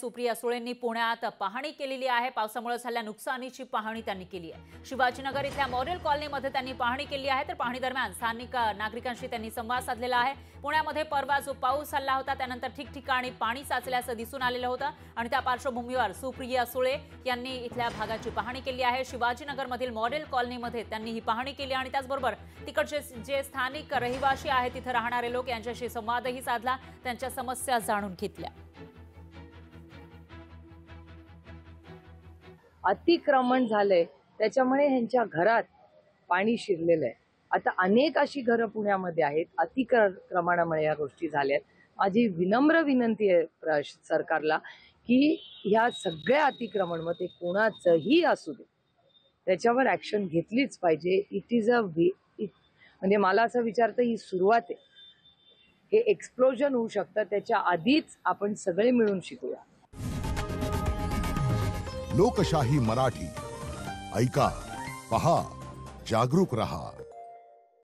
सुप्रिया सुळेंनी पुण्यात पाहणी केलेली आहे। पावसामुळे झालेल्या नुकसानीची पाहणी त्यांनी केली आहे। शिवाजीनगर इथल्या मॉडेल कॉलनीमध्ये त्यांनी पाहणी केली आहे। तर पाहणी दरम्यान स्थानिक नागरिकांशी त्यांनी संवाद साधलेला आहे। पुण्यामध्ये परवा जो पाऊस झाला होता त्यानंतर ठिकठिकाणी पाणी साचल्याचं दिसून आलेलं होतं आणि त्या पार्श्वभूमीवर सुप्रिया सुळे यांनी इथल्या भागाची पाहणी केली आहे। शिवाजीनगरमधील मॉडेल कॉलनीमध्ये त्यांनी ही पाहणी केली आणि त्याचबरोबर तिकडचे जे स्थानिक रहिवासी आहेत तिथे राहणारे लोक यांच्याशी संवादही साधला, त्यांच्या समस्या जाणून घेतल्या। अतिक्रमण झालंय त्याच्यामुळे ह्यांच्या घरात पाणी शिरलेलं आहे। आता अनेक अशी घरं पुण्यामध्ये आहेत अतिक्रमणामुळे या गोष्टी झाल्यात। माझी विनम्र विनंती आहे सरकारला की ह्या सगळ्या अतिक्रमण मध्ये कोणाचंही असू दे त्याच्यावर ऍक्शन घेतलीच पाहिजे। इट इज म्हणजे मला असं विचारतं ही सुरुवात आहे, हे एक्सप्लोजन होऊ शकतं, त्याच्या आधीच आपण सगळे मिळून शिकूया। लोकशाही मराठी ऐका, पहा, जागरूक रहा।